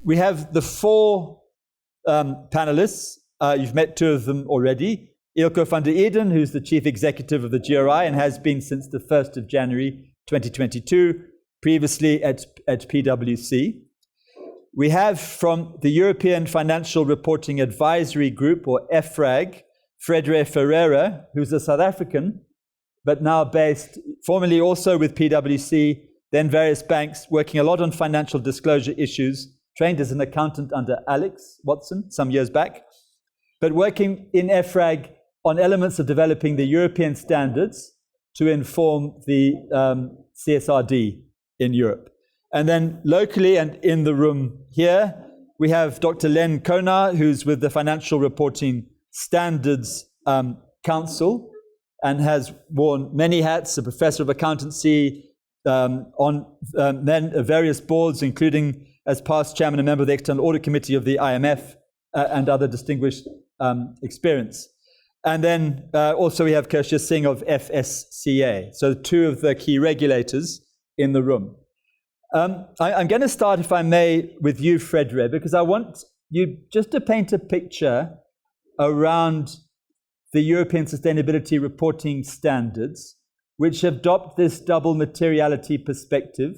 We have the four panelists. You've met two of them already. Eelco van der Eden, who's the Chief Executive of the GRI and has been since the 1st of January 2022, previously at PwC. We have from the European Financial Reporting Advisory Group, or EFRAG, Fredre Ferreira, who's a South African, but now based formerly also with PwC, then various banks, working a lot on financial disclosure issues, trained as an accountant under Alex Watson some years back, but working in EFRAG on elements of developing the European standards to inform the CSRD in Europe. And then locally and in the room here, we have Dr. Len Konar, who's with the Financial Reporting Standards Council and has worn many hats, a professor of accountancy on various boards, including as past chairman and member of the External Audit Committee of the IMF and other distinguished experience. And then also we have Kershia Singh of FSCA, so two of the key regulators in the room. I'm going to start, if I may, with you, Fredre, because I want you just to paint a picture around the European Sustainability Reporting Standards, which adopt this double materiality perspective,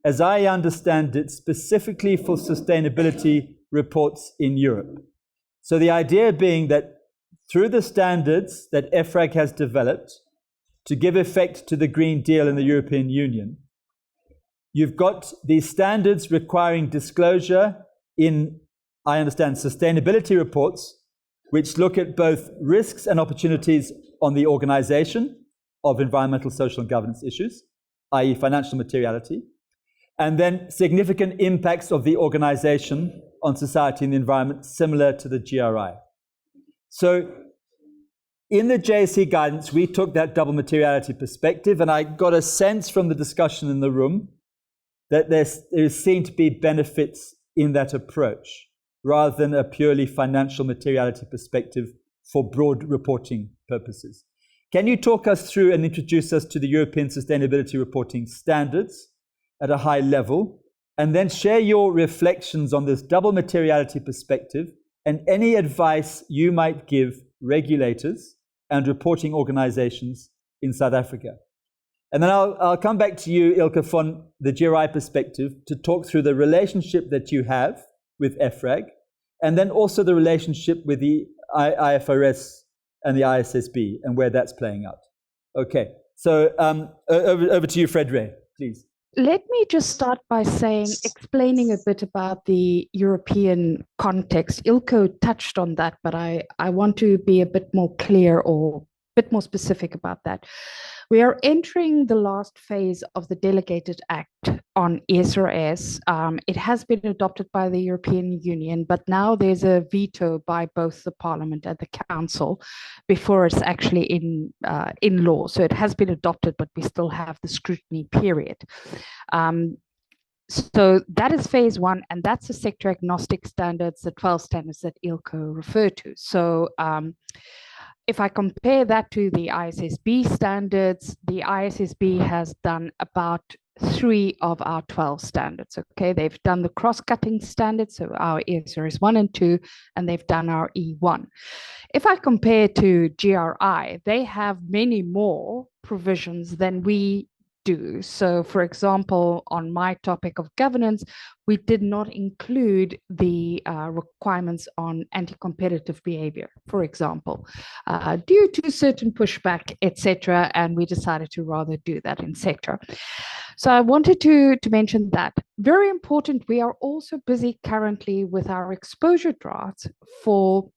as I understand it, specifically for sustainability reports in Europe. So the idea being that through the standards that EFRAG has developed to give effect to the Green Deal in the European Union, you've got these standards requiring disclosure in, I understand, sustainability reports, which look at both risks and opportunities on the organization of environmental, social, and governance issues, i.e. financial materiality, and then significant impacts of the organization on society and the environment, similar to the GRI. So in the JSC guidance, we took that double materiality perspective, and I got a sense from the discussion in the room that there seem to be benefits in that approach, rather than a purely financial materiality perspective for broad reporting purposes. Can you talk us through and introduce us to the European Sustainability Reporting Standards at a high level, and then share your reflections on this double materiality perspective and any advice you might give regulators and reporting organizations in South Africa? And then I'll come back to you, Eelco, from the GRI perspective to talk through the relationship that you have with EFRAG, and then also the relationship with the IFRS and the ISSB and where that's playing out. Okay, so over to you, Fredre, please. Let me just start by explaining a bit about the European context. Eelco touched on that, but I want to be a bit more clear or a bit more specific about that. We are entering the last phase of the Delegated Act on ESRS. It has been adopted by the European Union, but now there's a veto by both the Parliament and the Council before it's actually in law. So it has been adopted, but we still have the scrutiny period. So that is phase one, and that's the sector agnostic standards, the 12 standards that Eelco referred to. So if I compare that to the ISSB standards, the ISSB has done about 3 of our 12 standards. Okay, they've done the cross-cutting standards, so our ESRS 1 and 2, and they've done our E1. If I compare to GRI, they have many more provisions than we do. So, for example, on my topic of governance, we did not include the requirements on anti-competitive behavior, for example, due to certain pushback, etc. And we decided to rather do that in sector. So I wanted to mention that. Very important, we are also busy currently with our exposure drafts for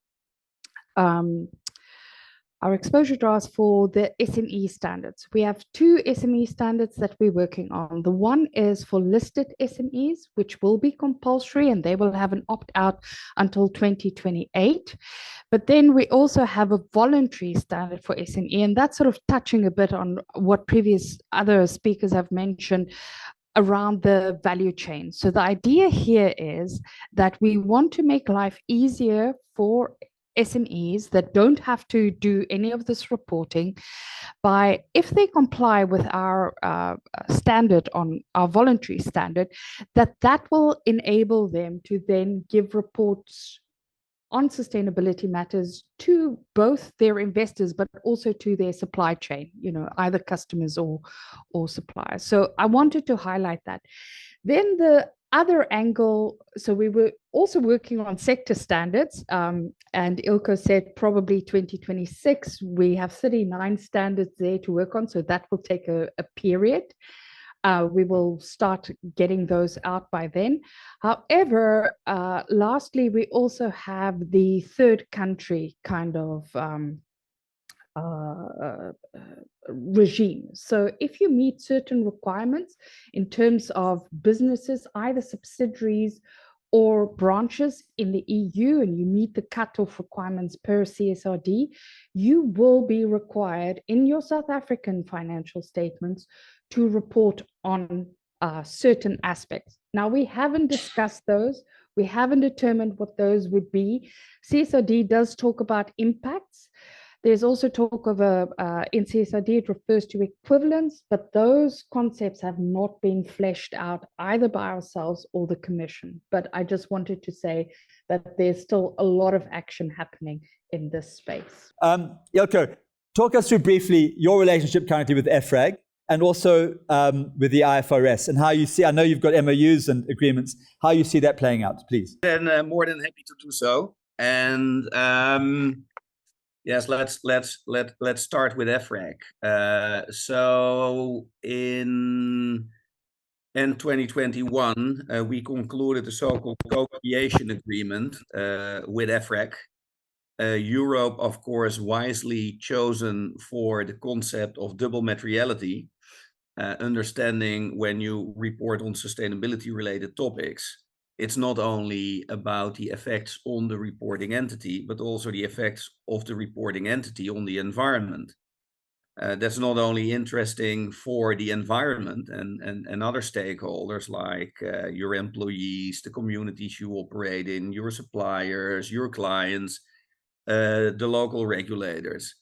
the SME standards. We have 2 SME standards that we're working on. The one is for listed SMEs, which will be compulsory, and they will have an opt-out until 2028. But then we also have a voluntary standard for SME, and that's sort of touching a bit on what previous other speakers have mentioned around the value chain. So the idea here is that we want to make life easier for SMEs that don't have to do any of this reporting by, if they comply with our standard, on our voluntary standard, that will enable them to then give reports on sustainability matters to both their investors, but also to their supply chain, either customers or suppliers. So I wanted to highlight that. Then the other angle, so we were also working on sector standards, and Eelco said probably 2026, we have 39 standards there to work on, so that will take a period. We will start getting those out by then. However, lastly, we also have the third country kind of regime. So if you meet certain requirements in terms of businesses, either subsidiaries or branches in the EU, and you meet the cutoff requirements per CSRD, you will be required in your South African financial statements to report on certain aspects. Now, we haven't discussed those. We haven't determined what those would be. CSRD does talk about impacts. There's also talk of in CSRD, it refers to equivalence, but those concepts have not been fleshed out either by ourselves or the Commission. But I just wanted to say that there's still a lot of action happening in this space. Eelco, talk us through briefly your relationship currently with EFRAG and also with the IFRS, and how you see, I know you've got MOUs and agreements, how you see that playing out, please. Then more than happy to do so. And yes, let's start with EFRAG. So in 2021, we concluded the so-called co-creation agreement with EFRAG. Europe, of course, wisely chosen for the concept of double materiality, understanding when you report on sustainability-related topics, it's not only about the effects on the reporting entity, but also the effects of the reporting entity on the environment. That's not only interesting for the environment and other stakeholders like your employees, the communities you operate in, your suppliers, your clients, the local regulators.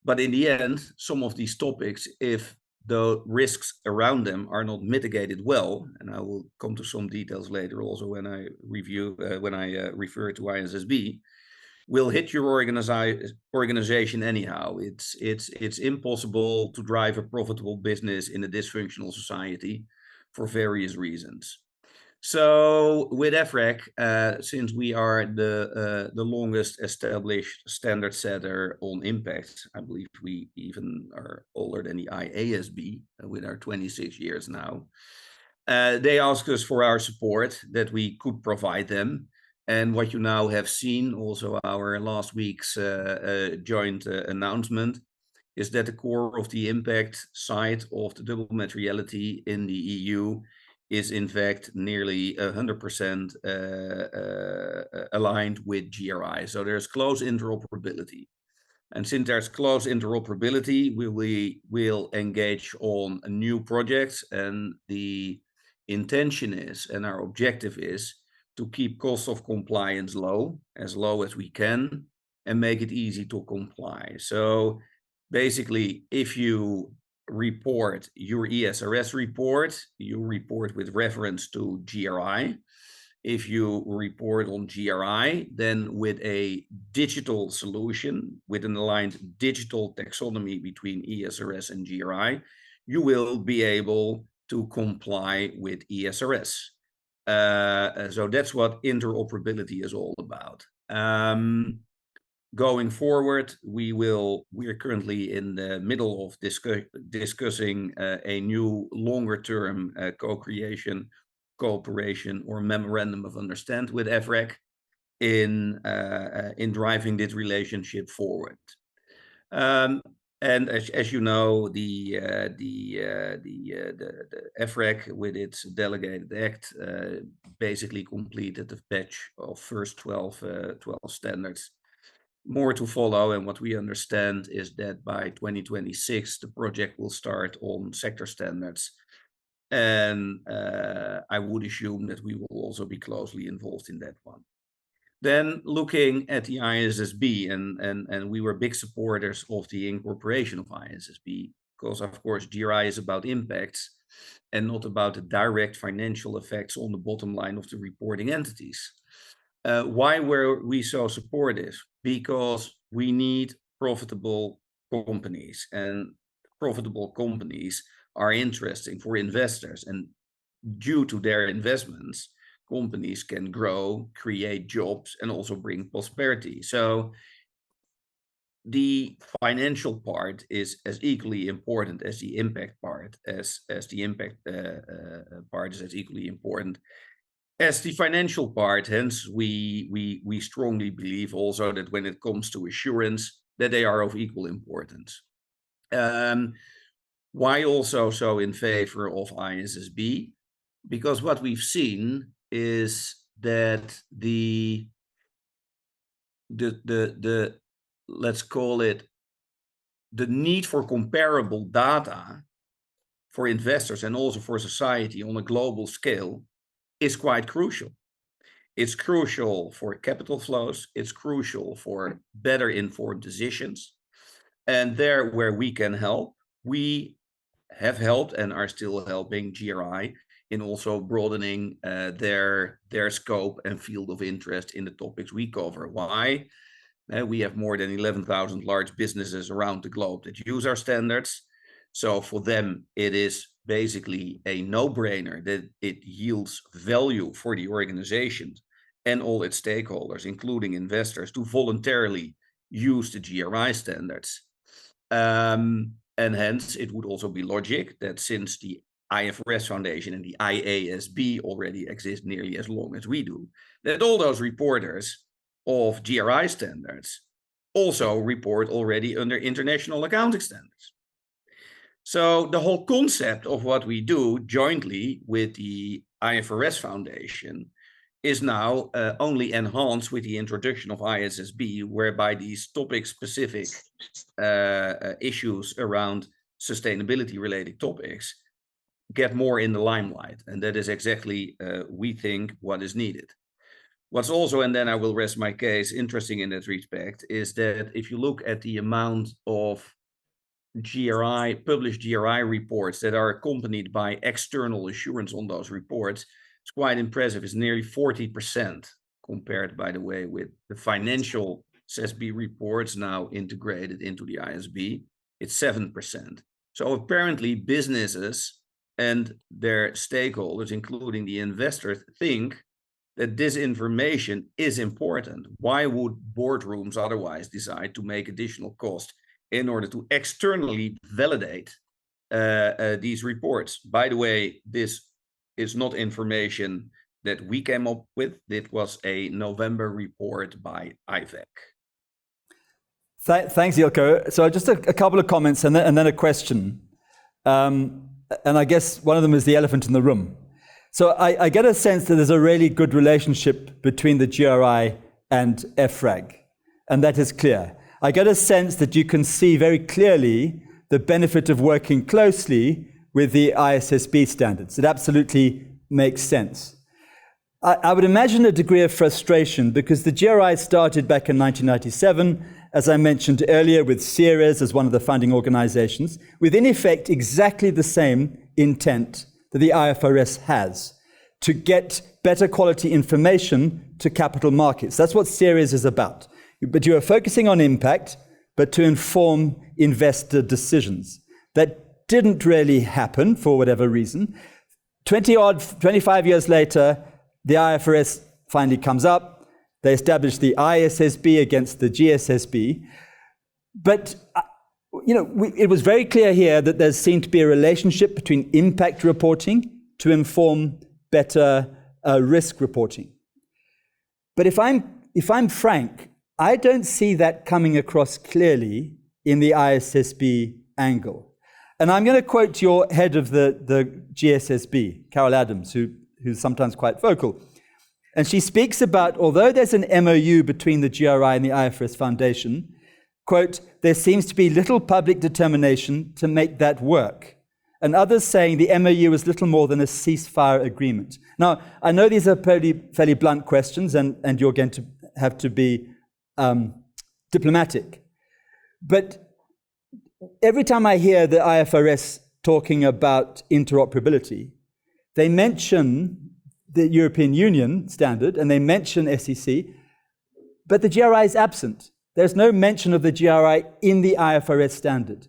But in the end, some of these topics, if the risks around them are not mitigated well, and I will come to some details later also when I refer to ISSB, will hit your organization anyhow. It's impossible to drive a profitable business in a dysfunctional society for various reasons. So with EFRAG, since we are the longest established standard setter on impact, I believe we even are older than the IASB with our 26 years now. They asked us for our support that we could provide them. And what you now have seen, also our last week's joint announcement, is that the core of the impact side of the double materiality in the EU is in fact nearly 100% aligned with GRI. So there's close interoperability. And since there's close interoperability, we will engage on new projects, and the intention is, and our objective is, to keep cost of compliance low as we can, and make it easy to comply. So basically, if you report your ESRS report, you report with reference to GRI. If you report on GRI, then with a digital solution, with an aligned digital taxonomy between ESRS and GRI, you will be able to comply with ESRS. So that's what interoperability is all about. Going forward, we're currently in the middle of discussing a new longer-term co-creation, cooperation, or memorandum of understanding with EFRAG in driving this relationship forward. And as you know, the EFRAG with its delegated act basically completed the batch of first 12 standards. More to follow, and what we understand is that by 2026 the project will start on sector standards, and I would assume that we will also be closely involved in that one. Then looking at the ISSB, and we were big supporters of the incorporation of ISSB, because of course GRI is about impacts and not about the direct financial effects on the bottom line of the reporting entities. Why were we so supportive? Because we need profitable companies, and profitable companies are interesting for investors, and due to their investments, companies can grow, create jobs, and also bring prosperity. So the financial part is as equally important as the impact part, as the impact part is as equally important as the financial part. Hence, we strongly believe also that when it comes to assurance, that they are of equal importance. Why also so in favor of ISSB? Because what we've seen is that the let's call it the need for comparable data for investors and also for society on a global scale is quite crucial. It's crucial for capital flows. It's crucial for better informed decisions. And there where we can help, we have helped and are still helping GRI in also broadening their scope and field of interest in the topics we cover. Why? We have more than 11,000 large businesses around the globe that use our standards. So for them, it is basically a no-brainer that it yields value for the organization and all its stakeholders, including investors, to voluntarily use the GRI standards. And hence, it would also be logic that since the IFRS Foundation and the IASB already exist nearly as long as we do, that all those reporters of GRI standards also report already under international accounting standards. So the whole concept of what we do jointly with the IFRS Foundation is now only enhanced with the introduction of ISSB, whereby these topic-specific issues around sustainability-related topics get more in the limelight. And that is exactly, we think, what is needed. What's also, and then I will rest my case, interesting in that respect, is that if you look at the amount of published GRI reports that are accompanied by external assurance on those reports, it's quite impressive. It's nearly 40% compared, by the way, with the financial SSB reports now integrated into the ISB. It's 7%. So apparently businesses and their stakeholders, including the investors, think that this information is important. Why would boardrooms otherwise decide to make additional cost in order to externally validate these reports? By the way, this is not information that we came up with. It was a November report by IVEC. Thanks, Eelco. So just a couple of comments and then a question. And I guess one of them is the elephant in the room. So I get a sense that there's a really good relationship between the GRI and EFRAG, and that is clear. I get a sense that you can see very clearly the benefit of working closely with the ISSB standards. It absolutely makes sense. I would imagine a degree of frustration because the GRI started back in 1997, as I mentioned earlier, with Ceres as one of the founding organizations, with in effect exactly the same intent that the IFRS has, to get better quality information to capital markets. That's what Ceres is about. But you are focusing on impact, but to inform investor decisions. That didn't really happen for whatever reason. 25 years later, the IFRS finally comes up. They establish the ISSB against the GSSB. But it was very clear here that there seemed to be a relationship between impact reporting to inform better risk reporting. But if I'm frank, I don't see that coming across clearly in the ISSB angle. And I'm going to quote your head of the GSSB, Carol Adams, who's sometimes quite vocal. And she speaks about, although there's an MOU between the GRI and the IFRS Foundation, quote, there seems to be little public determination to make that work. And others saying the MOU is little more than a ceasefire agreement. Now, I know these are fairly blunt questions, and you're going to have to be diplomatic. But every time I hear the IFRS talking about interoperability, they mention the European Union standard and they mention SEC, but the GRI is absent. There's no mention of the GRI in the IFRS standard.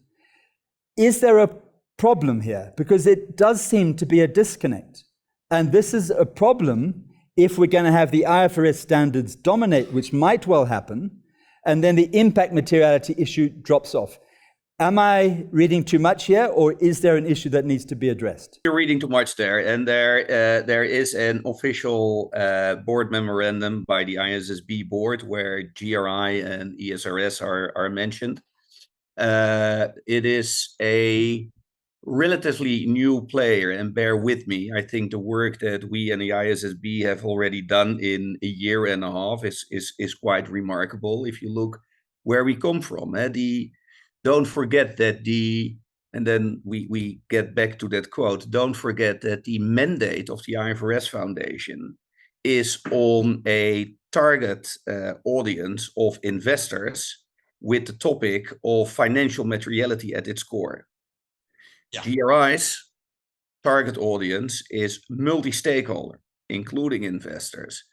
Is there a problem here? Because it does seem to be a disconnect. And this is a problem if we're going to have the IFRS standards dominate, which might well happen, and then the impact materiality issue drops off. Am I reading too much here, or is there an issue that needs to be addressed? You're reading too much there, and there is an official board memorandum by the ISSB board where GRI and ESRS are mentioned. It is a relatively new player, and bear with me, I think the work that we and the ISSB have already done in a year and a half is quite remarkable. If you look where we come from, don't forget that and then we get back to that quote, don't forget that the mandate of the IFRS Foundation is on a target audience of investors with the topic of financial materiality at its core. Yeah. GRI's target audience is multi-stakeholder, including investors,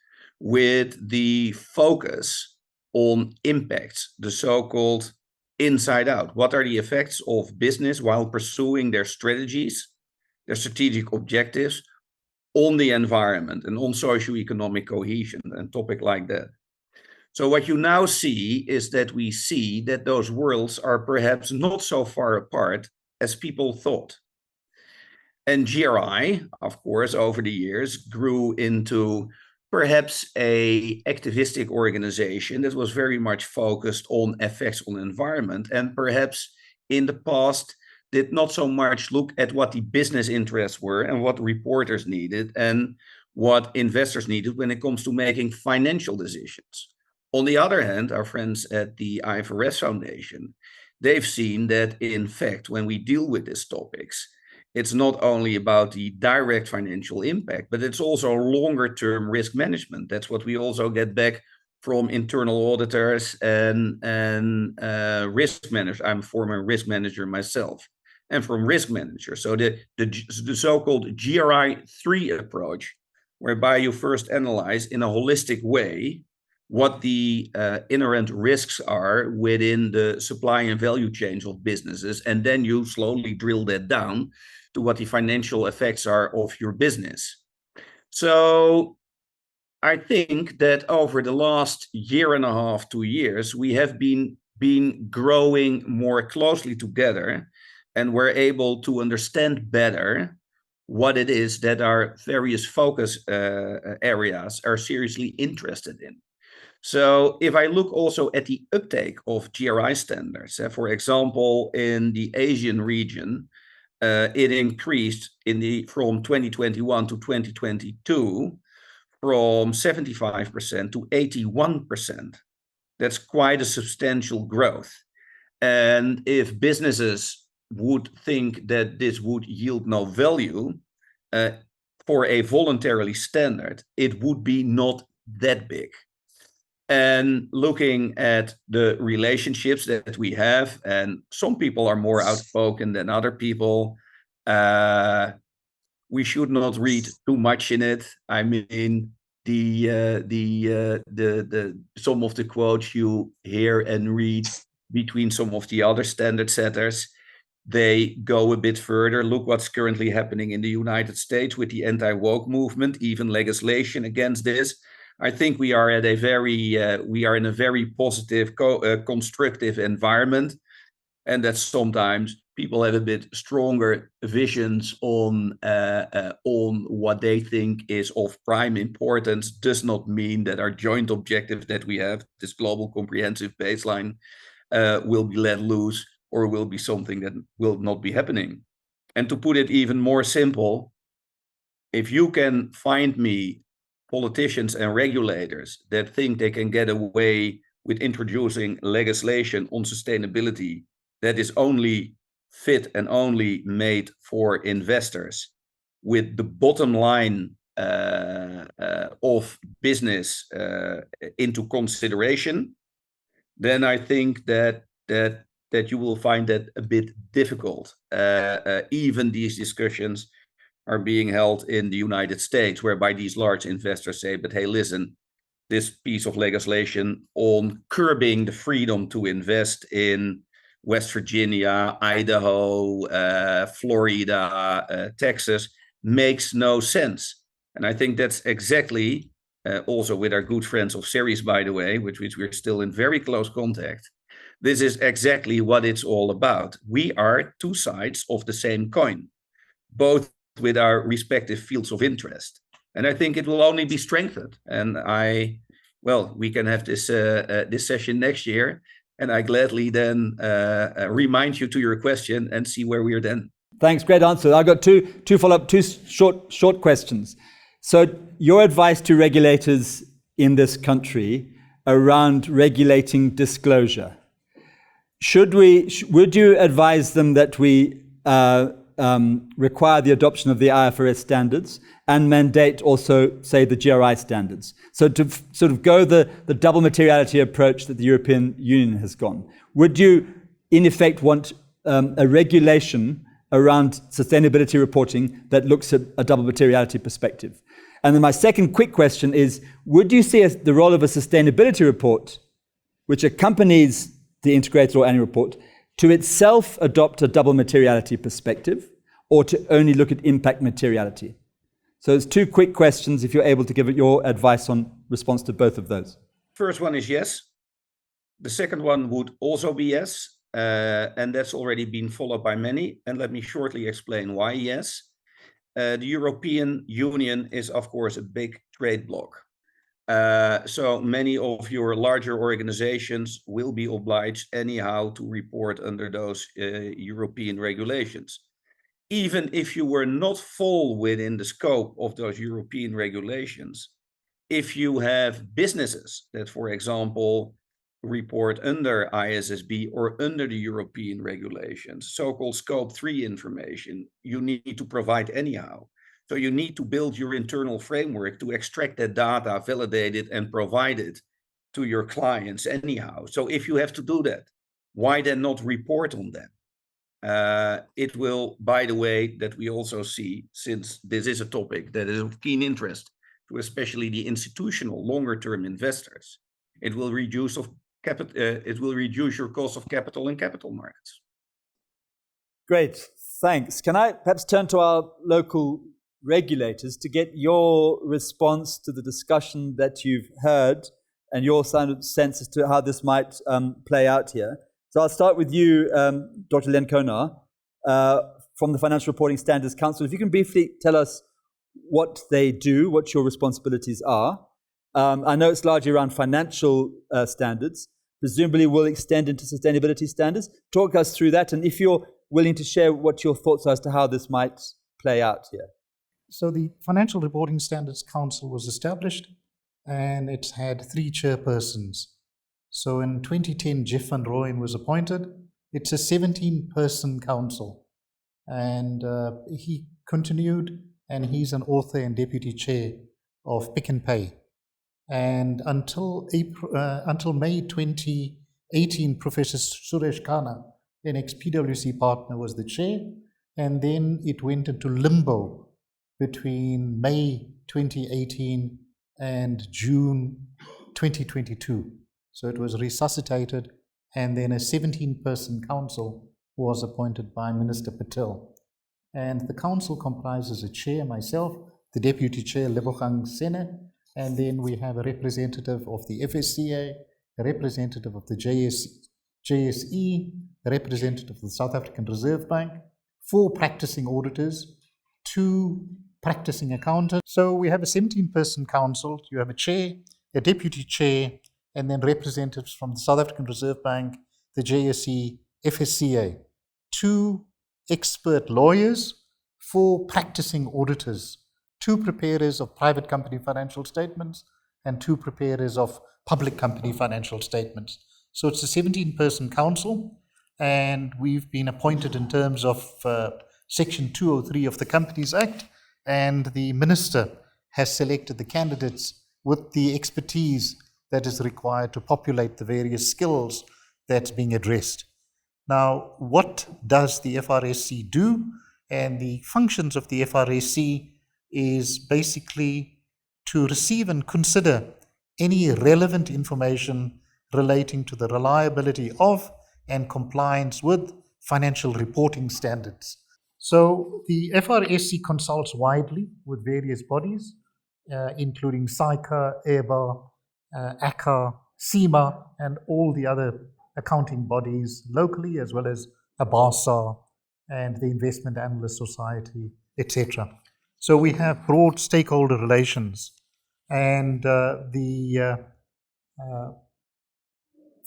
with the focus on impacts, the so-called inside out. What are the effects of business while pursuing their strategies, their strategic objectives on the environment and on socioeconomic cohesion and topic like that. So what you now see is that we see that those worlds are perhaps not so far apart as people thought. And GRI, of course, over the years grew into perhaps an activistic organization that was very much focused on effects on environment, and perhaps in the past did not so much look at what the business interests were and what reporters needed and what investors needed when it comes to making financial decisions. On the other hand, our friends at the IFRS Foundation, they've seen that, in fact, when we deal with these topics, it's not only about the direct financial impact, but it's also longer-term risk management. That's what we also get back from internal auditors and risk managers. I'm a former risk manager myself, and from risk managers. So the so-called GRI 3 approach, whereby you first analyze in a holistic way what the inherent risks are within the supply and value chains of businesses, and then you slowly drill that down to what the financial effects are of your business. So I think that over the last year and a half, 2 years, we have been growing more closely together, and we're able to understand better what it is that our various focus areas are seriously interested in. So if I look also at the uptake of GRI standards, for example, in the Asian region, it increased from 2021 to 2022 from 75% to 81%. That's quite a substantial growth. And if businesses would think that this would yield no value for a voluntarily standard, it would be not that big. And looking at the relationships that we have, and some people are more outspoken than other people, we should not read too much in it. I mean, some of the quotes you hear and read between some of the other standard setters, they go a bit further. Look what's currently happening in the United States with the anti-woke movement, even legislation against this. I think we are in a very positive, constructive environment, and that sometimes people have a bit stronger visions on what they think is of prime importance. Does not mean that our joint objective that we have, this global comprehensive baseline, will be let loose or will be something that will not be happening. And to put it even more simple, if you can find me politicians and regulators that think they can get away with introducing legislation on sustainability that is only fit and only made for investors, with the bottom line of business into consideration, then I think that you will find that a bit difficult. Even these discussions are being held in the United States, whereby these large investors say, but hey, listen, this piece of legislation on curbing the freedom to invest in West Virginia, Idaho, Florida, Texas makes no sense. And I think that's exactly, also with our good friends of Ceres, by the way, which we're still in very close contact, this is exactly what it's all about. We are two sides of the same coin, both with our respective fields of interest. And I think it will only be strengthened. And we can have this session next year, and I gladly then remind you to your question and see where we are then. Thanks, great answer. I've got two follow-up, two short questions. So your advice to regulators in this country around regulating disclosure. Would you advise them that we require the adoption of the IFRS standards and mandate also, say, the GRI standards? So to sort of go the double materiality approach that the European Union has gone. Would you, in effect, want a regulation around sustainability reporting that looks at a double materiality perspective? And then my second quick question is, would you see the role of a sustainability report, which accompanies the integrated or annual report, to itself adopt a double materiality perspective, or to only look at impact materiality? So it's two quick questions, if you're able to give your advice on response to both of those. First one is yes. The second one would also be yes. And that's already been followed by many. And let me shortly explain why yes. The European Union is, of course, a big trade bloc. So many of your larger organizations will be obliged anyhow to report under those European regulations. Even if you were not fall within the scope of those European regulations, if you have businesses that, for example, report under ISSB or under the European regulations, so-called scope 3 information, you need to provide anyhow. So you need to build your internal framework to extract that data, validate it, and provide it to your clients anyhow. So if you have to do that, why then not report on them? It will, by the way, that we also see, since this is a topic that is of keen interest to especially the institutional longer-term investors, it will reduce your cost of capital in capital markets. Great, thanks. Can I perhaps turn to our local regulators to get your response to the discussion that you've heard and your sense as to how this might play out here? So I'll start with you, Dr. Len Konar, from the Financial Reporting Standards Council. If you can briefly tell us what they do, what your responsibilities are. I know it's largely around financial standards, presumably will extend into sustainability standards. Talk us through that, and if you're willing to share what your thoughts are as to how this might play out here. So the Financial Reporting Standards Council was established, and it's had 3 chairpersons. So in 2010, Jeff van Rooyen was appointed. It's a 17-person council, and he continued, and he's an author and deputy chair of Pick and Pay. And until May 2018, Professor Suresh Khanna, an ex-PwC partner, was the chair, and then it went into limbo between May 2018 and June 2022. So it was resuscitated, and then a 17-person council was appointed by Minister Patel. And the council comprises a chair, myself, the deputy chair, Lebogang Sene, and then we have a representative of the FSCA, a representative of the JSE, a representative of the South African Reserve Bank, 4 practicing auditors, 2 practicing accountants. So we have a 17-person council. You have a chair, a deputy chair, and then representatives from the South African Reserve Bank, the JSE, FSCA, 2 expert lawyers, 4 practicing auditors, 2 preparers of private company financial statements, and 2 preparers of public company financial statements. So it's a 17-person council, and we've been appointed in terms of Section 203 of the Companies Act, and the minister has selected the candidates with the expertise that is required to populate the various skills that's being addressed. Now, what does the FRSC do? And the functions of the FRSC is basically to receive and consider any relevant information relating to the reliability of and compliance with financial reporting standards. So the FRSC consults widely with various bodies, including SAICA, EBA, ACCA, CIMA, and all the other accounting bodies locally, as well as ABASA and the Investment Analyst Society, etc. So we have broad stakeholder relations, and the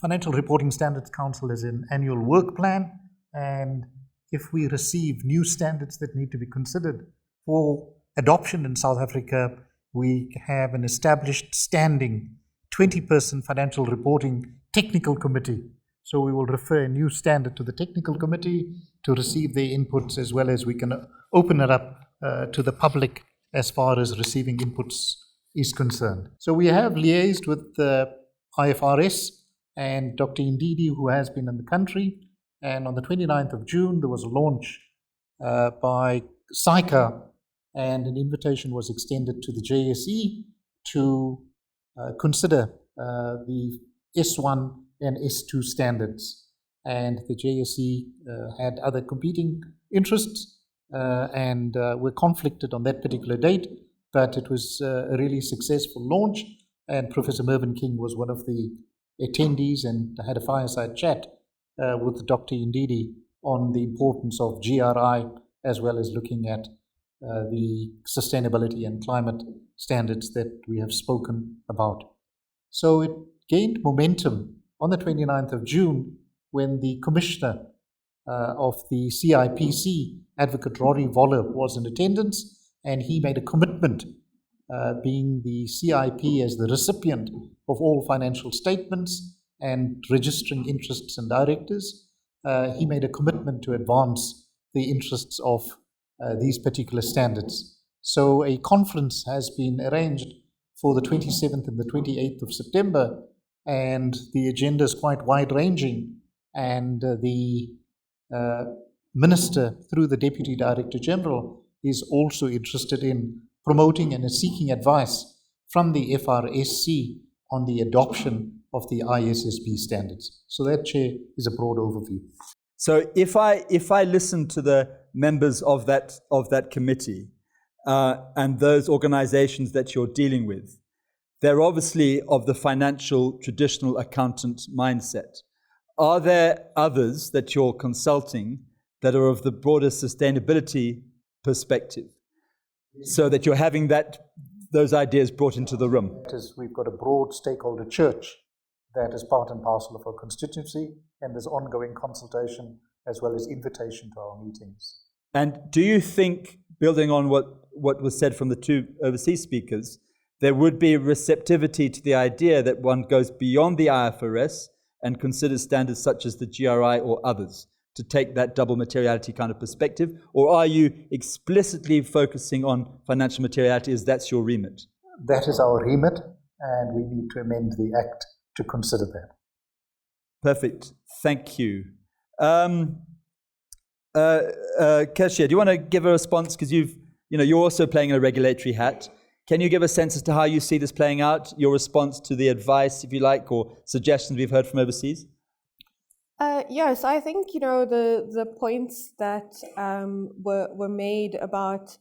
Financial Reporting Standards Council has an annual work plan, and if we receive new standards that need to be considered for adoption in South Africa, we have an established standing 20-person financial reporting technical committee. So we will refer a new standard to the technical committee to receive their inputs, as well as we can open it up to the public as far as receiving inputs is concerned. So we have liaised with the IFRS and Dr. Ndidi, who has been in the country. And on the 29th of June, there was a launch by SAICA, and an invitation was extended to the JSE to consider the S1 and S2 standards. And the JSE had other competing interests and were conflicted on that particular date, but it was a really successful launch, and Professor Mervyn King was one of the attendees and had a fireside chat with Dr. Ndidi on the importance of GRI, as well as looking at the sustainability and climate standards that we have spoken about. So it gained momentum on the 29th of June when the Commissioner of the CIPC, Advocate Rory Voller, was in attendance, and he made a commitment, being the CIP as the recipient of all financial statements and registering interests and directors. He made a commitment to advance the interests of these particular standards. So a conference has been arranged for the 27th and the 28th of September, and the agenda is quite wide-ranging, and the Minister, through the Deputy Director General, is also interested in promoting and is seeking advice from the FRSC on the adoption of the ISSB standards. So that, Chair, is a broad overview. So if I listen to the members of that committee and those organizations that you're dealing with, they're obviously of the financial traditional accountant mindset. Are there others that you're consulting that are of the broader sustainability perspective, so that you're having those ideas brought into the room? We've got a broad stakeholder church that is part and parcel of our constituency, and there's ongoing consultation as well as invitation to our meetings. And do you think, building on what was said from the two overseas speakers, there would be receptivity to the idea that one goes beyond the IFRS and considers standards such as the GRI or others to take that double materiality kind of perspective? Or are you explicitly focusing on financial materiality as that's your remit? That is our remit, and we need to amend the Act to consider that. Perfect. Thank you. Keshia, do you want to give a response? Because you're also playing a regulatory hat. Can you give a sense as to how you see this playing out, your response to the advice, if you like, or suggestions we've heard from overseas? Yes, I think, the points that were made about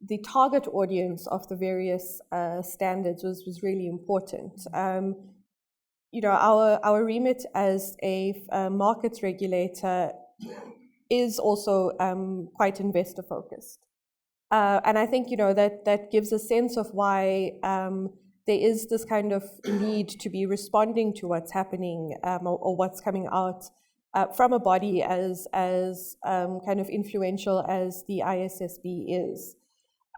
the target audience of the various standards was really important. Our remit as a markets regulator is also quite investor focused. And I think, that gives a sense of why there is this kind of need to be responding to what's happening or what's coming out from a body as kind of influential as the ISSB is.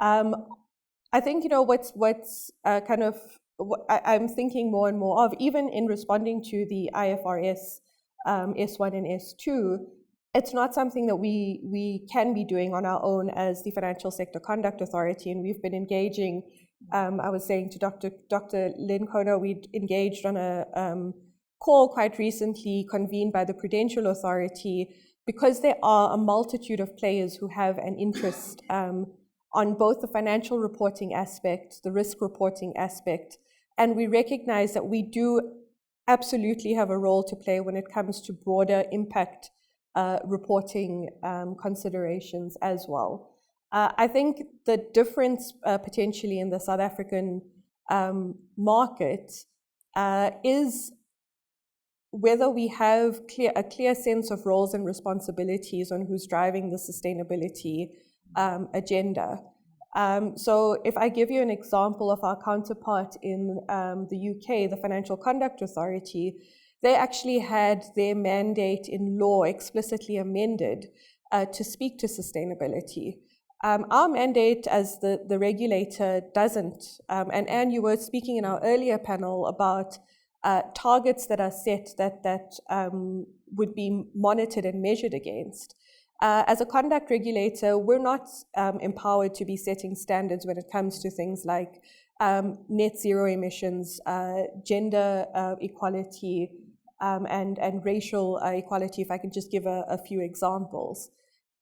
I think, what's kind of what I'm thinking more and more of, even in responding to the IFRS S1 and S2, it's not something that we can be doing on our own as the Financial Sector Conduct Authority, and we've been engaging I was saying to Dr. Lynn Konar, we'd engaged on a call quite recently convened by the Prudential Authority, because there are a multitude of players who have an interest on both the financial reporting aspect, the risk reporting aspect, and we recognize that we do absolutely have a role to play when it comes to broader impact reporting considerations as well. I think the difference potentially in the South African market is whether we have a clear sense of roles and responsibilities on who's driving the sustainability agenda. So if I give you an example of our counterpart in the UK, the Financial Conduct Authority, they actually had their mandate in law explicitly amended to speak to sustainability. Our mandate as the regulator doesn't. And Anne, you were speaking in our earlier panel about targets that are set that would be monitored and measured against. As a conduct regulator, we're not empowered to be setting standards when it comes to things like net zero emissions, gender equality, and racial equality, if I can just give a few examples.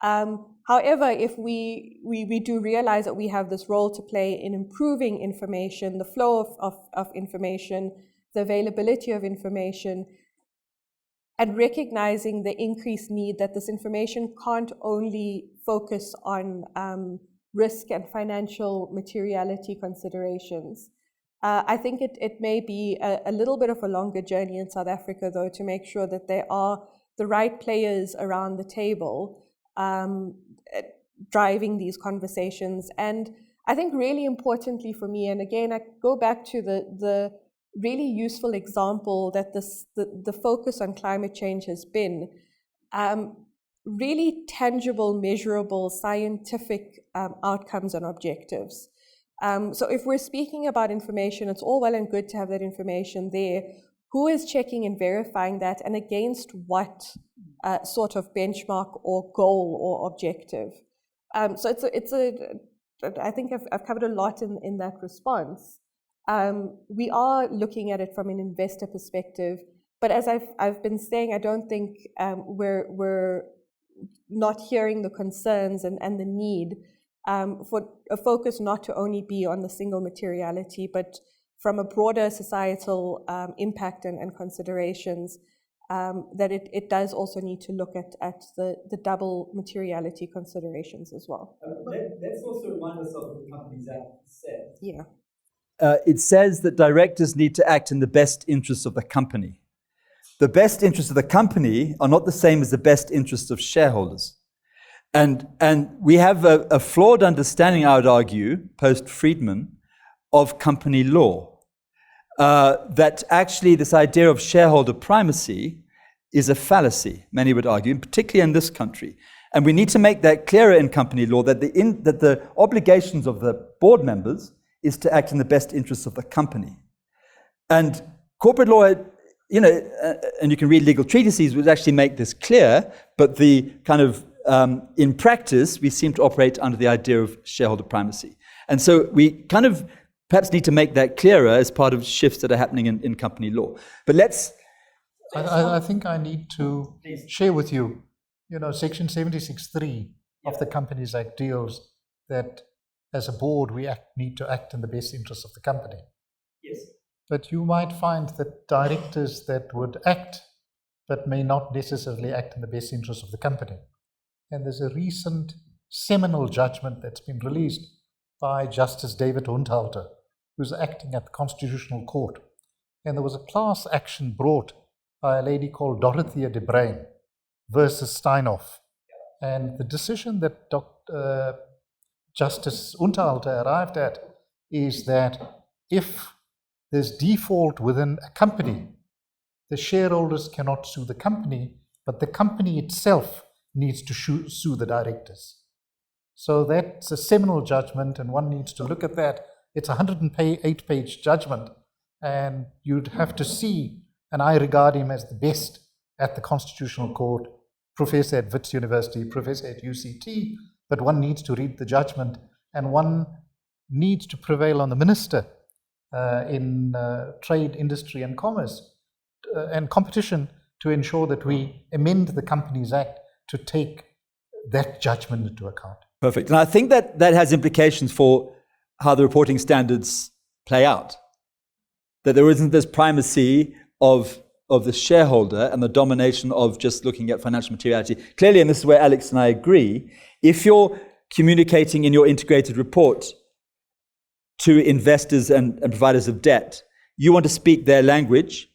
However, if we do realize that we have this role to play in improving information, the flow of information, the availability of information, and recognizing the increased need that this information can't only focus on risk and financial materiality considerations. I think it may be a little bit of a longer journey in South Africa, though, to make sure that there are the right players around the table driving these conversations. And I think really importantly for me, and again, I go back to the really useful example that the focus on climate change has been, really tangible, measurable, scientific outcomes and objectives. So if we're speaking about information, it's all well and good to have that information there. Who is checking and verifying that, and against what sort of benchmark or goal or objective? So I think I've covered a lot in that response. We are looking at it from an investor perspective, but as I've been saying, I don't think we're not hearing the concerns and the need for a focus not to only be on the single materiality, but from a broader societal impact and considerations, that it does also need to look at the double materiality considerations as well. Let's also remind ourselves what the Companies Act says. Yeah. It says that directors need to act in the best interests of the company. The best interests of the company are not the same as the best interests of shareholders. And we have a flawed understanding, I would argue, post-Friedman, of company law. That actually this idea of shareholder primacy is a fallacy, many would argue, particularly in this country. And we need to make that clearer in company law, that the obligations of the board members is to act in the best interests of the company. And corporate law, and you can read legal treatises, would actually make this clear, but the kind of, in practice, we seem to operate under the idea of shareholder primacy. And so we kind of perhaps need to make that clearer as part of shifts that are happening in company law. But I think I need to share with you, Section 76(3) of the Companies Act deals that as a board, we need to act in the best interest of the company. Yes. But you might find that directors that would act, but may not necessarily act in the best interest of the company. And there's a recent seminal judgment that's been released by Justice David Hundhalter, who's acting at the Constitutional Court. And there was a class action brought by a lady called Dorothea de Bruin versus Steinhoff. And the decision that Justice Hundhalter arrived at is that if there's default within a company, the shareholders cannot sue the company, but the company itself needs to sue the directors. So that's a seminal judgment, and one needs to look at that. It's a 108-page judgment, and you'd have to see, and I regard him as the best at the Constitutional Court, professor at Wits University, professor at UCT, but one needs to read the judgment, and one needs to prevail on the Minister in Trade, Industry and Commerce and Competition to ensure that we amend the Companies Act to take that judgment into account. Perfect. And I think that that has implications for how the reporting standards play out. That there isn't this primacy of the shareholder and the domination of just looking at financial materiality. Clearly, and this is where Alex and I agree, if you're communicating in your integrated report to investors and providers of debt, you want to speak their language.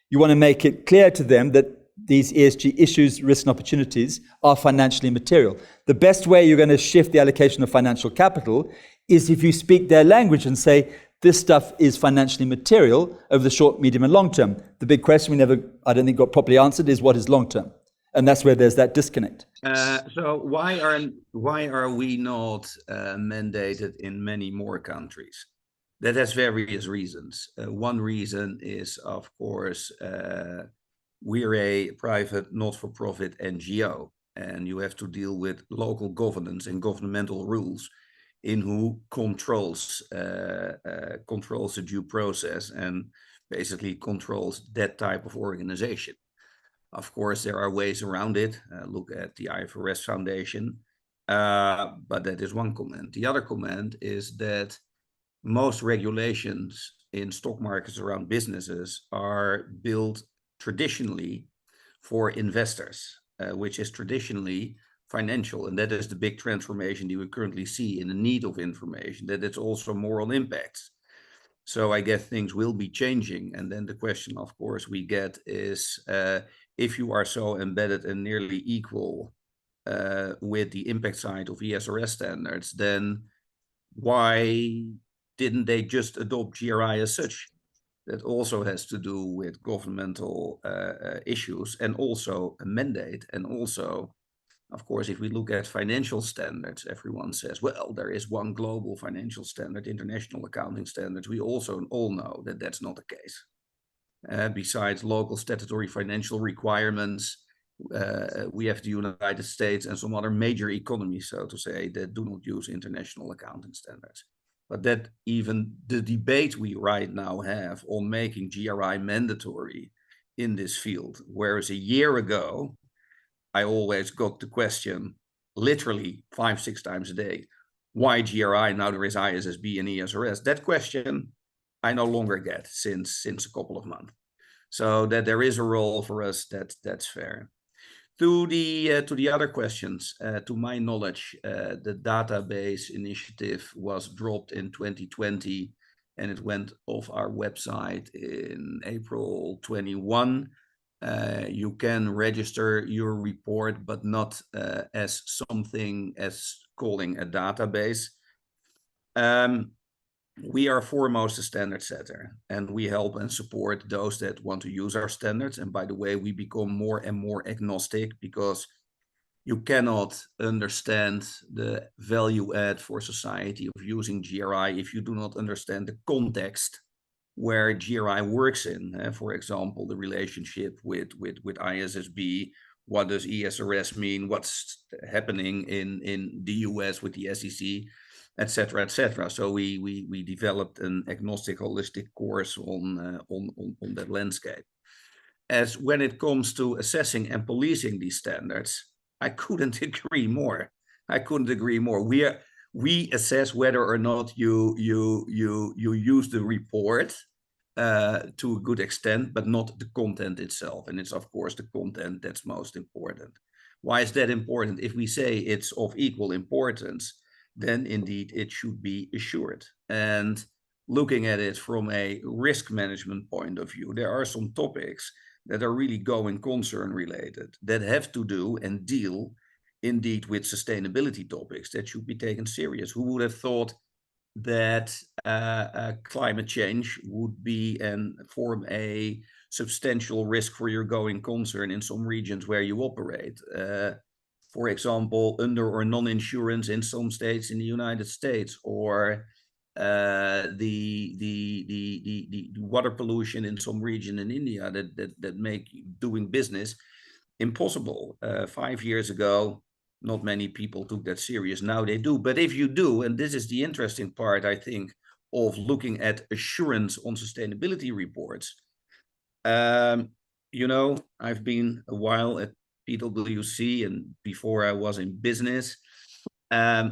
You want to make it clear to them that these ESG issues, risks and opportunities are financially material. The best way you're going to shift the allocation of financial capital is if you speak their language and say, this stuff is financially material over the short, medium and long term. The big question we never, I don't think, got properly answered is what is long term? And that's where there's that disconnect. So why are we not mandated in many more countries? That has various reasons. One reason is, of course, we're a private, not-for-profit NGO, and you have to deal with local governance and governmental rules in who controls the due process and basically controls that type of organization. Of course, there are ways around it. Look at the IFRS Foundation, but that is one comment. The other comment is that most regulations in stock markets around businesses are built traditionally for investors, which is traditionally financial, and that is the big transformation that we currently see in the need of information, that it's also moral impacts. So I guess things will be changing, and then the question, of course, we get is, if you are so embedded and nearly equal with the impact side of ESRS standards, then why didn't they just adopt GRI as such? That also has to do with governmental issues and also a mandate. And also, of course, if we look at financial standards, everyone says, well, there is one global financial standard, international accounting standards. We also all know that that's not the case. Besides local statutory financial requirements, we have the United States and some other major economies, so to say, that do not use international accounting standards. But that even the debate we right now have on making GRI mandatory in this field, whereas a year ago, I always got the question literally 5-6 times a day, why GRI? Now there is ISSB and ESRS. That question I no longer get since a couple of months. So that there is a role for us, that's fair. To the other questions, to my knowledge, the database initiative was dropped in 2020 and it went off our website in April 21. You can register your report, but not as something as calling a database. We are foremost a standard setter, and we help and support those that want to use our standards. And by the way, we become more and more agnostic, because you cannot understand the value add for society of using GRI if you do not understand the context where GRI works in. For example, the relationship with ISSB. What does ESRS mean? What's happening in the US with the SEC? Etc., etc. So we developed an agnostic, holistic course on that landscape. As when it comes to assessing and policing these standards, I couldn't agree more. I couldn't agree more. We assess whether or not you use the report to a good extent, but not the content itself. And it's of course the content that's most important. Why is that important? If we say it's of equal importance, then indeed it should be assured. And looking at it from a risk management point of view, there are some topics that are really going concern related, that have to do and deal indeed with sustainability topics that should be taken serious. Who would have thought that climate change would be and form a substantial risk for your going concern in some regions where you operate? For example, under or non-insurance in some states in the United States, or the water pollution in some region in India that make doing business impossible. 5 years ago, Not many people took that serious. Now they do. But if you do, and this is the interesting part, I think, of looking at assurance on sustainability reports. You know, I've been a while at PwC, and before I was in business,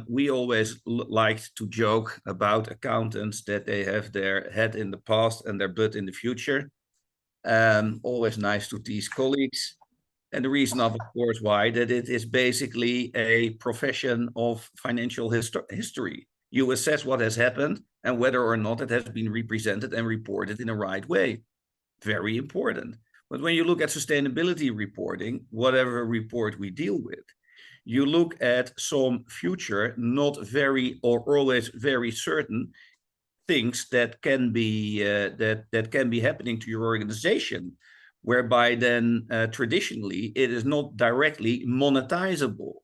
we always liked to joke about accountants that they have their head in the past and their butt in the future. Always nice to tease colleagues. And the reason of course, why, that it is basically a profession of financial history. You assess what has happened and whether or not it has been represented and reported in the right way. Very important. But when you look at sustainability reporting, whatever report we deal with, you look at some future, not very or always very certain things that can be that can be happening to your organization, whereby then traditionally it is not directly monetizable.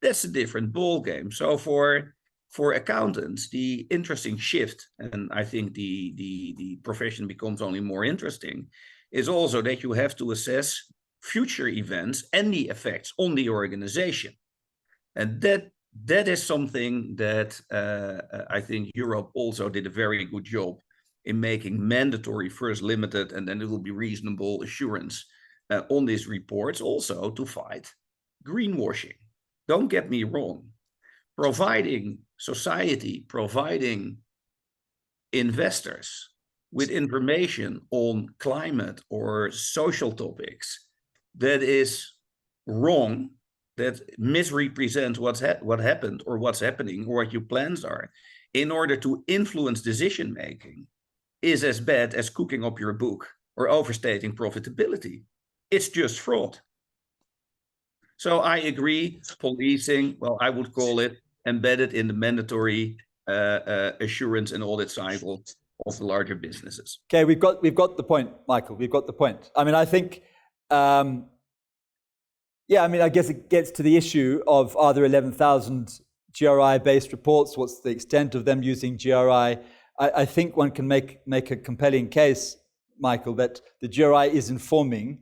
That's a different ballgame. So for accountants, the interesting shift, and I think the profession becomes only more interesting, is also that you have to assess future events and the effects on the organization. And that is something that I think Europe also did a very good job in making mandatory, first limited, and then it will be reasonable assurance on these reports, also to fight greenwashing. Don't get me wrong. Providing society, providing investors with information on climate or social topics that is wrong, that misrepresents what happened or what's happening or what your plans are, in order to influence decision making, is as bad as cooking up your book or overstating profitability. It's just fraud. So I agree, policing, well, I would call it embedded in the mandatory assurance and audit cycle of the larger businesses. Okay, we've got the point, Michael. We've got the point. I mean, I think, yeah, I mean, I guess it gets to the issue of, are there 11,000 GRI-based reports? What's the extent of them using GRI? I think one can make a compelling case, Michael, that the GRI is informing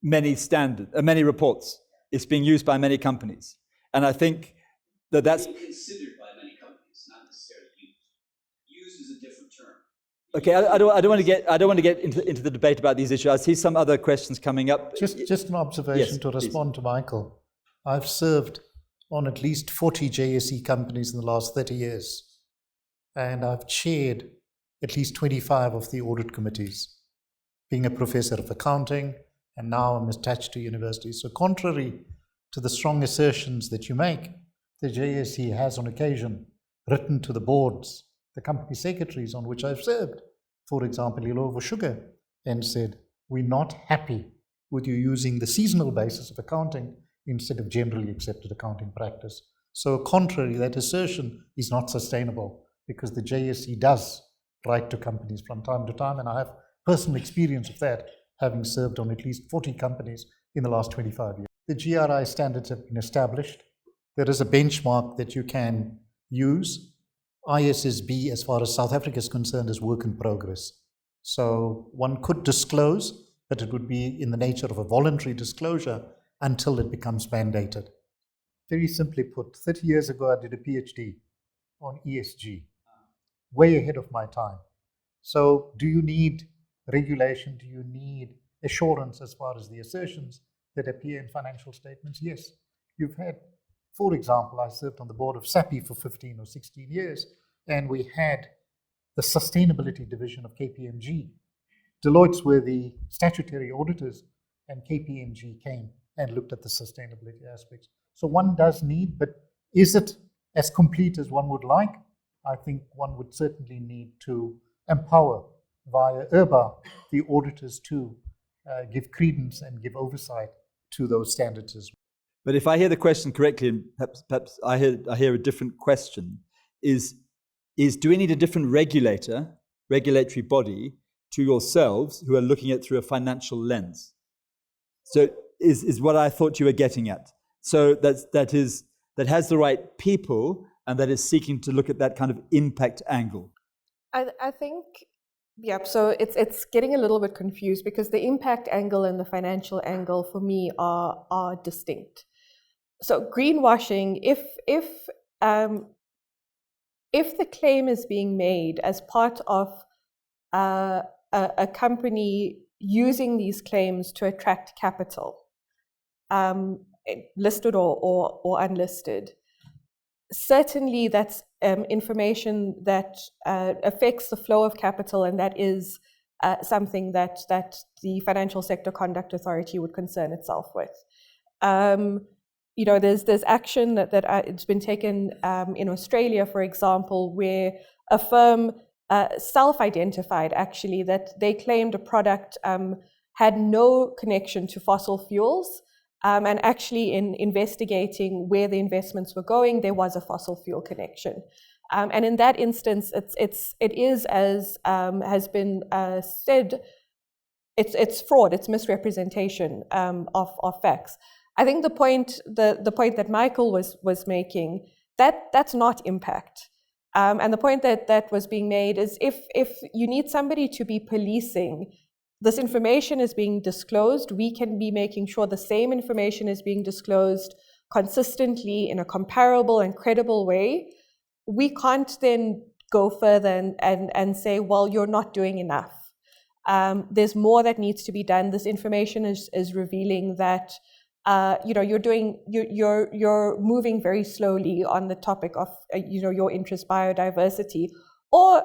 many reports. It's being used by many companies, and I think that's being considered by many companies, not necessarily used. Used is a different term. Okay, I don't want to get into the debate about these issues. I see some other questions coming up. Just an observation, yes, to respond to Michael. I've served on at least 40 JSE companies in the last 30 years, and I've chaired at least 25 of the audit committees, being a professor of accounting, and now I'm attached to universities. So contrary to the strong assertions that you make, the JSE has on occasion written to the boards, the company secretaries on which I've served, for example, Eelco Sugar, and said, we're not happy with you using the seasonal basis of accounting instead of generally accepted accounting practice. So contrary, that assertion is not sustainable, because the JSE does write to companies from time to time, and I have personal experience of that, having served on at least 40 companies in the last 25 years. The GRI standards have been established. There is a benchmark that you can use. ISSB, as far as South Africa is concerned, is work in progress. So one could disclose, but it would be in the nature of a voluntary disclosure until it becomes mandated. Very simply put, 30 years ago, I did a PhD on ESG, way ahead of my time. So do you need regulation? Do you need assurance as far as the assertions that appear in financial statements? Yes. You've had, for example, I served on the board of SAPI for 15 or 16 years, and we had the sustainability division of KPMG. Deloitte's were the statutory auditors, and KPMG came and looked at the sustainability aspects. So one does need, but is it as complete as one would like? I think one would certainly need to empower via IRBA the auditors to give credence and give oversight to those standards as well. But if I hear the question correctly, and perhaps I hear a different question, is do we need a different regulatory body to yourselves who are looking at it through a financial lens? So is what I thought you were getting at. So that has the right people and that is seeking to look at that kind of impact angle. I think, yeah, so it's getting a little bit confused, because the impact angle and the financial angle for me are distinct. So greenwashing, if the claim is being made as part of a company using these claims to attract capital, listed or unlisted, certainly that's information that affects the flow of capital, and that is something that the Financial Sector Conduct Authority would concern itself with. You know, there's action that it's been taken in Australia, for example, where a firm self-identified actually that they claimed a product had no connection to fossil fuels, and actually in investigating where the investments were going, there was a fossil fuel connection. And in that instance, it is as has been said, it's fraud, it's misrepresentation of facts. I think the point that Michael was making, that's not impact. And the point that was being made is if you need somebody to be policing, this information is being disclosed, we can be making sure the same information is being disclosed consistently in a comparable and credible way. We can't then go further and say, well, you're not doing enough. There's more that needs to be done. This information is revealing that you know, you're moving very slowly on the topic of you know, your interest biodiversity, or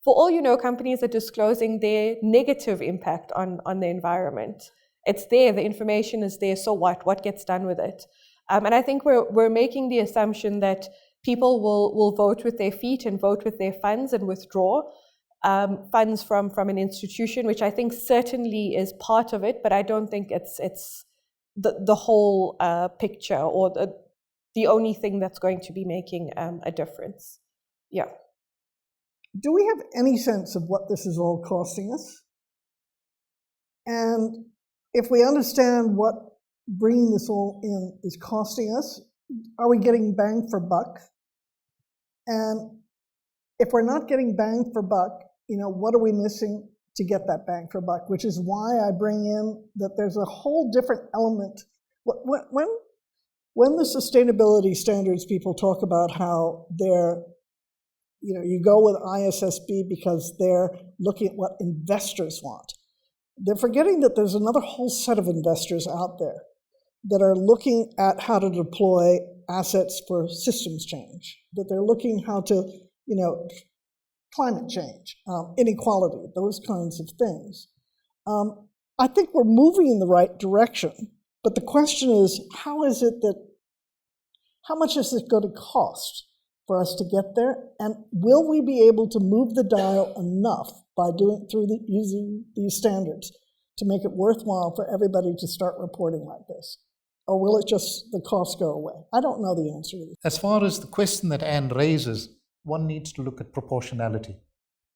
for all you know, companies are disclosing their negative impact on the environment. It's there, the information is there, so what gets done with it? And I think we're making the assumption that people will vote with their feet and vote with their funds and withdraw funds from an institution, which I think certainly is part of it, but I don't think it's the whole picture or the only thing that's going to be making a difference. Yeah. Do we have any sense of what this is all costing us? And if we understand what bringing this all in is costing us, are we getting bang for buck? And if we're not getting bang for buck, you know, what are we missing to get that bang for buck? Which is why I bring in that there's a whole different element. When the sustainability standards people talk about how they're, you know, you go with ISSB because they're looking at what investors want. They're forgetting that there's another whole set of investors out there that are looking at how to deploy assets for systems change, that they're looking how to, you know, climate change, inequality, those kinds of things. I think we're moving in the right direction, but the question is, how much is it going to cost for us to get there? And will we be able to move the dial enough by using these standards to make it worthwhile for everybody to start reporting like this? Or will it just, the costs go away? I don't know the answer to this. As far as the question that Anne raises, one needs to look at proportionality.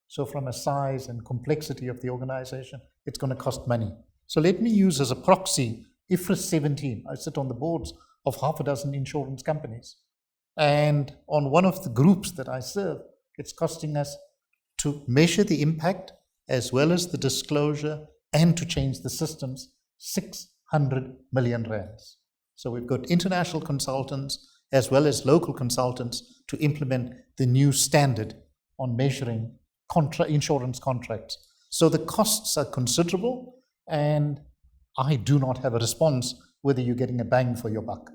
So from a size and complexity of the organization, it's going to cost money. So let me use as a proxy IFRS 17. I sit on the boards of half a dozen insurance companies. And on one of the groups that I serve, it's costing us to measure the impact as well as the disclosure and to change the systems 600 million rands. So we've got international consultants as well as local consultants to implement the new standard on measuring insurance contracts. So the costs are considerable, and I do not have a response whether you're getting a bang for your buck.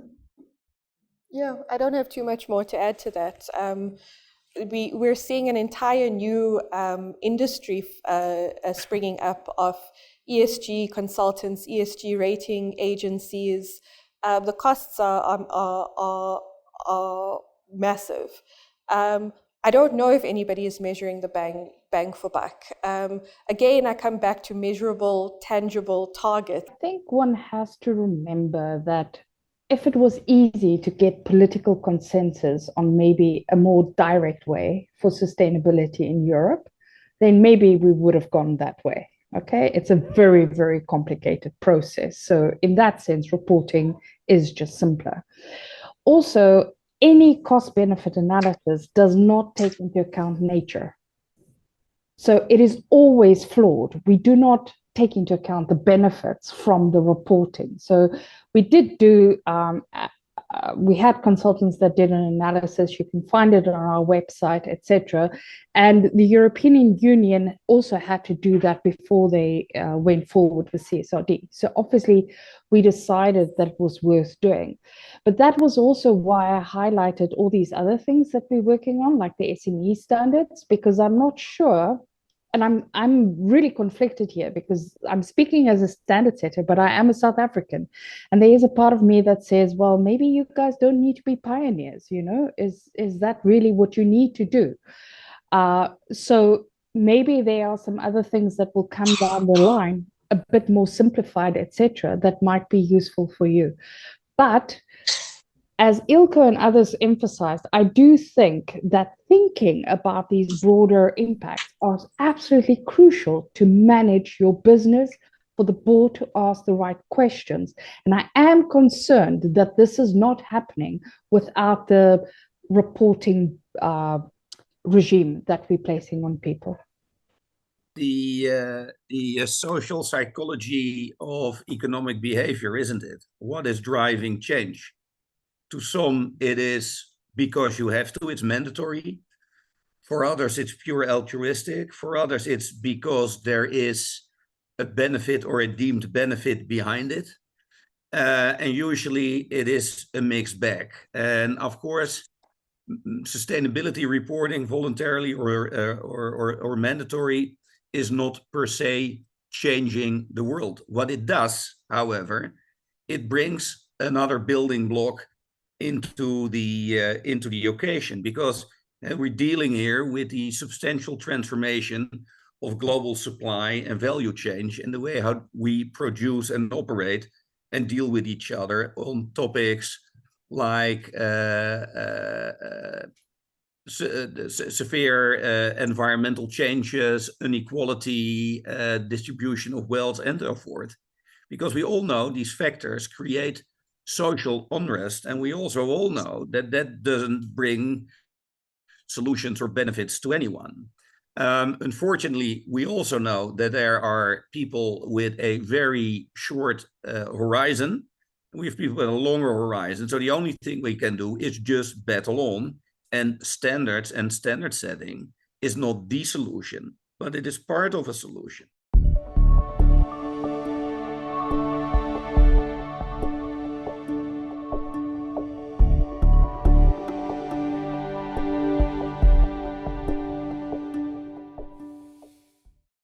Yeah, I don't have too much more to add to that. We're seeing an entire new industry springing up of ESG consultants, ESG rating agencies. The costs are massive. I don't know if anybody is measuring the bang for buck. Again, I come back to measurable, tangible targets. I think one has to remember that if it was easy to get political consensus on maybe a more direct way for sustainability in Europe, then maybe we would have gone that way. Okay, it's a very, very complicated process. So in that sense, reporting is just simpler. Also, any cost-benefit analysis does not take into account nature. So it is always flawed. We do not take into account the benefits from the reporting. So we did do we had consultants that did an analysis. You can find it on our website, etc. And the European Union also had to do that before they went forward with CSRD. So obviously, we decided that it was worth doing. But that was also why I highlighted all these other things that we're working on, like the SME standards, because I'm not sure. And I'm really conflicted here because I'm speaking as a standard setter, but I am a South African. And there is a part of me that says, well, maybe you guys don't need to be pioneers, you know? Is that really what you need to do? So maybe there are some other things that will come down the line, a bit more simplified, etc., that might be useful for you. But as Eelco and others emphasized, I do think that thinking about these broader impacts are absolutely crucial to manage your business, for the board to ask the right questions. And I am concerned that this is not happening without the reporting regime that we're placing on people. The social psychology of economic behavior, isn't it? What is driving change? To some, it is because you have to, it's mandatory. For others, it's pure altruistic. For others, it's because there is a benefit or a deemed benefit behind it. And usually it is a mixed bag. And of course, sustainability reporting, voluntarily or mandatory, is not per se changing the world. What it does, however, it brings another building block into the occasion, because we're dealing here with the substantial transformation of global supply and value change in the way how we produce and operate and deal with each other on topics like severe environmental changes, inequality, distribution of wealth, and so forth. Because we all know these factors create social unrest, and we also all know that that doesn't bring solutions or benefits to anyone. Unfortunately, we also know that there are people with a very short horizon. We have people with a longer horizon. So the only thing we can do is just battle on, and standards and standard setting is not the solution, but it is part of a solution.